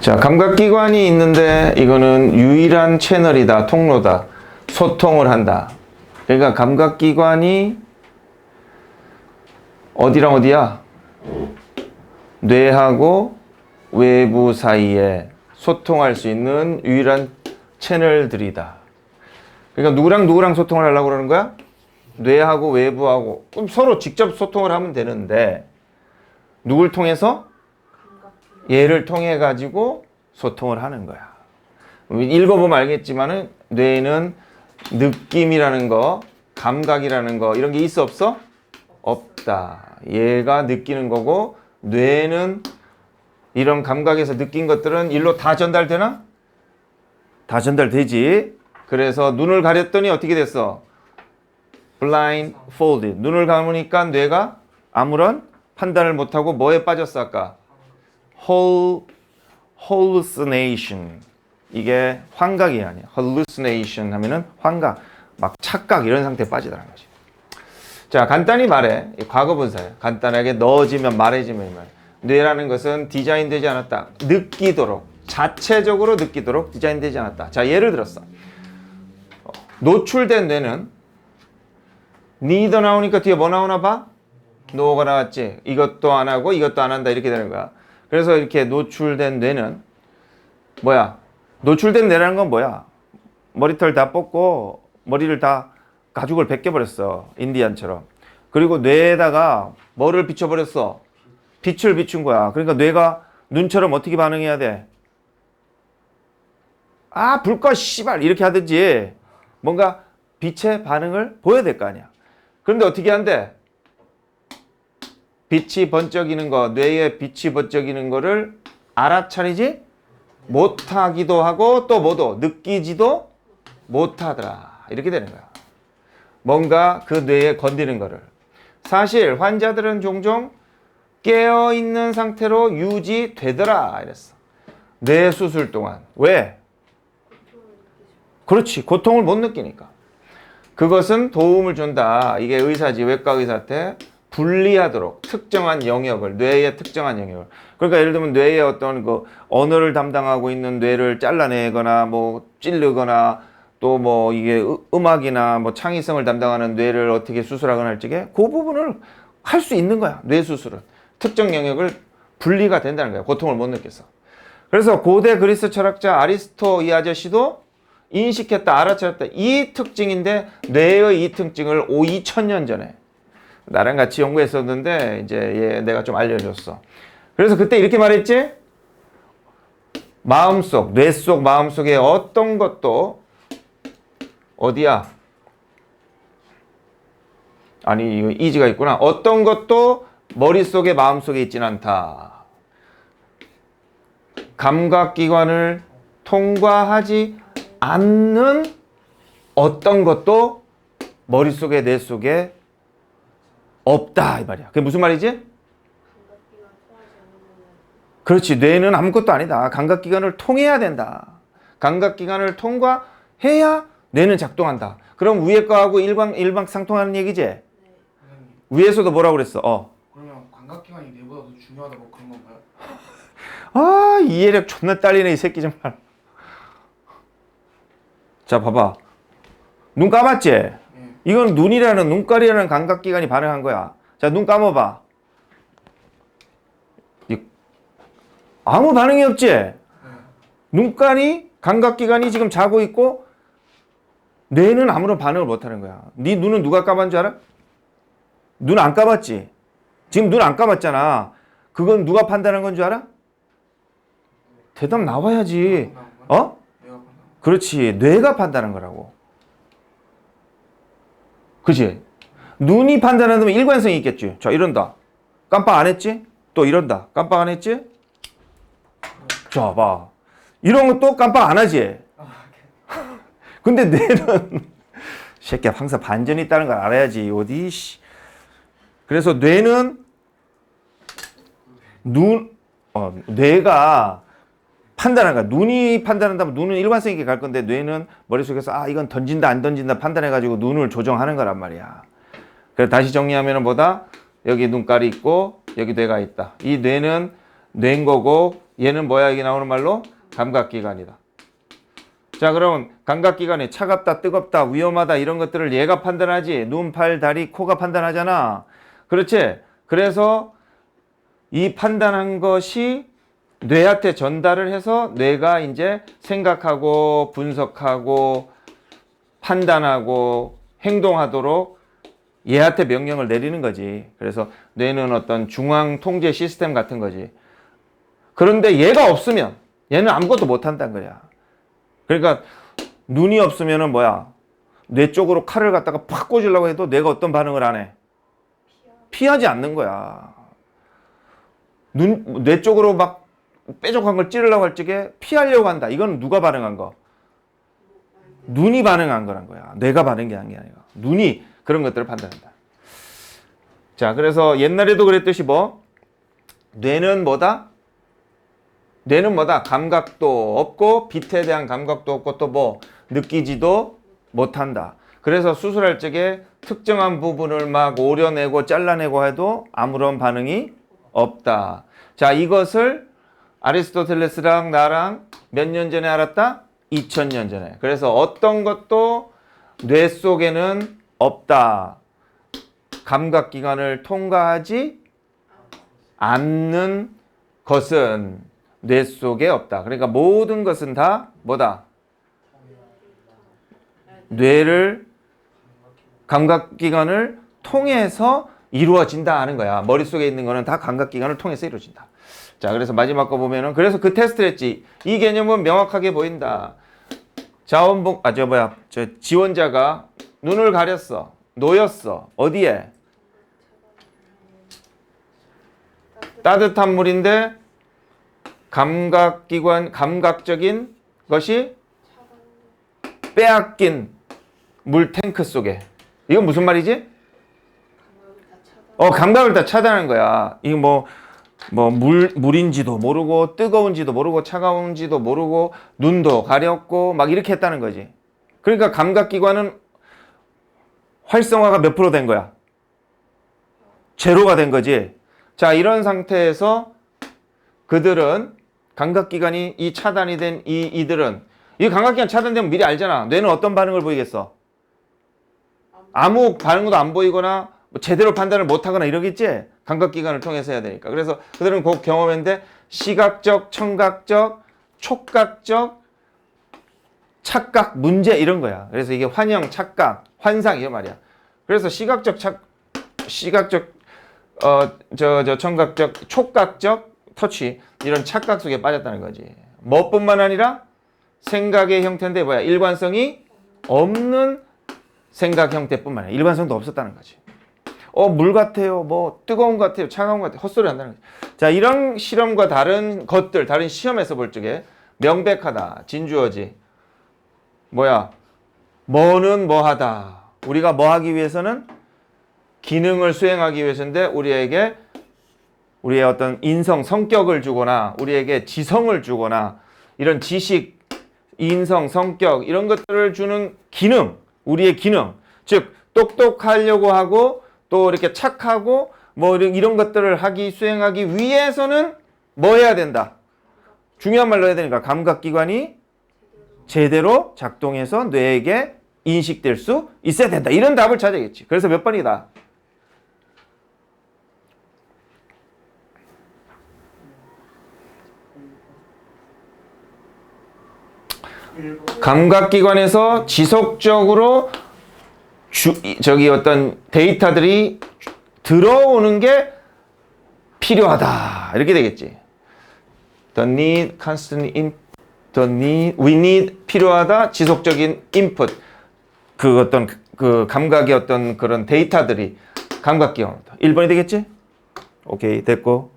자, 감각기관이 있는데 이거는 유일한 채널이다, 통로다, 소통을 한다. 그러니까 감각기관이 어디랑 어디야? 뇌하고 외부 사이에 소통할 수 있는 유일한 채널들이다. 그러니까 누구랑 소통을 하려고 그러는 거야? 뇌하고 외부하고. 그럼 서로 직접 소통을 하면 되는데 누굴 통해서? 얘를 통해 가지고 소통을 하는 거야. 읽어보면 알겠지만은 뇌에는 느낌이라는 거, 감각이라는 거 이런 게 있어 없어? 없다. 얘가 느끼는 거고 뇌는 이런 감각에서 느낀 것들은 일로 다 전달되나? 다 전달되지. 그래서 눈을 가렸더니 어떻게 됐어? blindfolded. 눈을 감으니까 뇌가 아무런 판단을 못하고 뭐에 빠졌어 아까? hallucination. 이게 환각이 아니야. hallucination 하면은 환각, 막 착각 이런 상태에 빠지더라는 거지. 자, 간단히 말해. 과거분사야. 간단하게 넣어지면 말해지면 말. 뇌라는 것은 디자인되지 않았다. 느끼도록, 자체적으로 느끼도록 디자인되지 않았다. 자, 예를 들었어. 노출된 뇌는 neither 나오니까 뒤에 뭐 나오나 봐? no가 나왔지. 이것도 안 하고 이것도 안 한다 이렇게 되는 거야. 그래서 이렇게 노출된 뇌는 뭐야? 노출된 뇌라는 건 뭐야? 머리털 다 뽑고 머리를 다 가죽을 벗겨버렸어. 인디안처럼. 그리고 뇌에다가 뭐를 비춰버렸어? 빛을 비춘 거야. 그러니까 뇌가 눈처럼 어떻게 반응해야 돼? 아, 불 꺼, 씨발! 이렇게 하든지 뭔가 빛의 반응을 보여야 될 거 아니야. 그런데 어떻게 한대? 빛이 번쩍이는 거, 뇌에 빛이 번쩍이는 거를 알아차리지 못하기도 하고 또 뭐도 느끼지도 못하더라. 이렇게 되는 거야. 뭔가 그 뇌에 건드리는 거를. 사실 환자들은 종종 깨어있는 상태로 유지되더라 이랬어. 뇌 수술 동안. 왜? 그렇지. 고통을 못 느끼니까. 그것은 도움을 준다. 이게 의사지. 외과 의사한테 분리하도록 특정한 영역을, 뇌의 특정한 영역을. 그러니까 예를 들면 뇌의 어떤 그 언어를 담당하고 있는 뇌를 잘라내거나 뭐 찌르거나 또 뭐 이게 음악이나 뭐 창의성을 담당하는 뇌를 어떻게 수술하거나 할 적에 그 부분을 할 수 있는 거야. 뇌 수술은. 특정 영역을 분리가 된다는 거야. 고통을 못 느껴서. 그래서 고대 그리스 철학자 아리스토 이 아저씨도 인식했다, 알아차렸다. 이 특징인데 뇌의 이 특징을 2000년 전에 나랑 같이 연구했었는데 이제 얘 내가 좀 알려줬어. 그래서 그때 이렇게 말했지? 마음속, 뇌 속, 마음속에 어떤 것도 어디야? 아니 이거 이지가 있구나. 어떤 것도 머릿속에 마음속에 있진 않다. 감각기관을 통과하지 않는 어떤 것도 머릿속에 뇌 속에 없다 이 말이야. 그게 무슨 말이지? 그렇지. 뇌는 아무것도 아니다. 감각기관을 통해야 된다. 감각기관을 통과해야 뇌는 작동한다. 그럼 위에 거하고 일방상통하는 얘기지? 네. 위에서도 뭐라고 그랬어? 그러면 감각기관이 뇌보다 더 중요하다고 그런 건가요? 아, 이해력 존나 딸리네 이 새끼 정말. 자, 봐봐. 눈 감았지? 네. 이건 눈이라는 눈깔이라는 감각기관이 반응한 거야. 자, 눈 감아봐. 아무 반응이 없지? 네. 눈깔이 감각기관이 지금 자고 있고 뇌는 아무런 반응을 못하는 거야. 네 눈은 누가 감은 줄 알아? 눈 안 감았지? 지금 눈 안 감았잖아. 그건 누가 판단한 건 줄 알아? 대답 나와야지. 그렇지. 뇌가 판단한 거라고. 그치? 눈이 판단하면 일관성이 있겠지. 자, 이런다. 깜빡 안 했지? 또 이런다. 깜빡 안 했지? 자, 봐. 이런 것도 깜빡 안 하지? 근데 뇌는 새끼야 항상 반전이 있다는 걸 알아야지. 어디 씨. 그래서 뇌는 뇌가 판단한 거야. 눈이 판단한다면 눈은 일관성 있게 갈 건데 뇌는 머릿속에서 아 이건 던진다 안 던진다 판단해가지고 눈을 조정하는 거란 말이야. 그래서 다시 정리하면은 뭐다? 여기 눈깔이 있고 여기 뇌가 있다. 이 뇌는 뇌인 거고 얘는 뭐야? 여기 나오는 말로 감각기관이다. 자, 그럼 감각기관이 차갑다, 뜨겁다, 위험하다 이런 것들을 얘가 판단하지. 눈, 팔, 다리, 코가 판단하잖아. 그렇지? 그래서 이 판단한 것이 뇌한테 전달을 해서 뇌가 이제 생각하고 분석하고 판단하고 행동하도록 얘한테 명령을 내리는 거지. 그래서 뇌는 어떤 중앙 통제 시스템 같은 거지. 그런데 얘가 없으면 얘는 아무것도 못 한다는 거야. 그러니까 눈이 없으면은 뭐야? 뇌 쪽으로 칼을 갖다가 팍 꽂으려고 해도 뇌가 어떤 반응을 안 해? 피하지 않는 거야. 뇌 쪽으로 막 뾰족한 걸 찌르려고 할 적에 피하려고 한다. 이건 누가 반응한 거? 눈이 반응한 거란 거야. 뇌가 반응한 게 아니라. 눈이 그런 것들을 판단한다. 자, 그래서 옛날에도 그랬듯이 뭐? 뇌는 뭐다? 뇌는 뭐다? 감각도 없고 빛에 대한 감각도 없고 또 뭐? 느끼지도 못한다. 그래서 수술할 적에 특정한 부분을 막 오려내고 잘라내고 해도 아무런 반응이 없다. 자, 이것을 아리스토텔레스랑 나랑 몇 년 전에 알았다? 2000년 전에. 그래서 어떤 것도 뇌 속에는 없다. 감각기관을 통과하지 않는 것은 뇌 속에 없다. 그러니까 모든 것은 다 뭐다? 뇌를 감각기관을 통해서 이루어진다 하는 거야. 머릿속에 있는 거는 다 감각기관을 통해서 이루어진다. 자, 그래서 마지막 거 보면은 그래서 그 테스트를 했지. 이 개념은 명확하게 보인다. 지원자가 눈을 가렸어. 놓였어. 어디에? 따뜻한 물인데 감각적인 것이 빼앗긴 물 탱크 속에. 이건 무슨 말이지? 감각을 다 차단한 거야. 이거 물인지도 모르고, 뜨거운지도 모르고, 차가운지도 모르고, 눈도 가렸고, 막 이렇게 했다는 거지. 그러니까 감각기관은 활성화가 몇 프로 된 거야? 제로가 된 거지. 자, 이런 상태에서 그들은 감각기관이 이 차단이 된 이들은 이 감각기관 차단되면 미리 알잖아. 뇌는 어떤 반응을 보이겠어? 아무 반응도 안 보이거나 제대로 판단을 못하거나 이러겠지? 감각기관을 통해서 해야 되니까. 그래서 그들은 곧 경험했는데 시각적, 청각적, 촉각적, 착각, 문제 이런 거야. 그래서 이게 환영, 착각, 환상 이런 말이야. 그래서 청각적, 촉각적, 터치 이런 착각 속에 빠졌다는 거지. 뭐뿐만 아니라 생각의 형태인데 뭐야? 일관성이 없는 생각 형태뿐만 아니라 일관성도 없었다는 거지. 물 같아요. 뭐 뜨거운 것 같아요. 차가운 것 같아요. 헛소리 한다는 거지. 자, 이런 실험과 다른 것들, 다른 시험에서 볼 적에 명백하다. 진주어지. 뭐야? 뭐는 뭐하다. 우리가 뭐 하기 위해서는 기능을 수행하기 위해서인데 우리의 어떤 인성, 성격을 주거나 우리에게 지성을 주거나 이런 지식, 인성, 성격 이런 것들을 주는 기능, 우리의 기능. 즉 똑똑하려고 하고 또 이렇게 착하고 뭐 이런 것들을 수행하기 위해서는 뭐 해야 된다? 중요한 말로 해야 되니까 감각기관이 제대로 작동해서 뇌에게 인식될 수 있어야 된다. 이런 답을 찾아야겠지. 그래서 몇 번이다? 감각기관에서 지속적으로 어떤 데이터들이 들어오는 게 필요하다. 이렇게 되겠지. we need 필요하다. 지속적인 input. 그 감각의 어떤 그런 데이터들이 감각기관. 1번이 되겠지? 오케이, 됐고.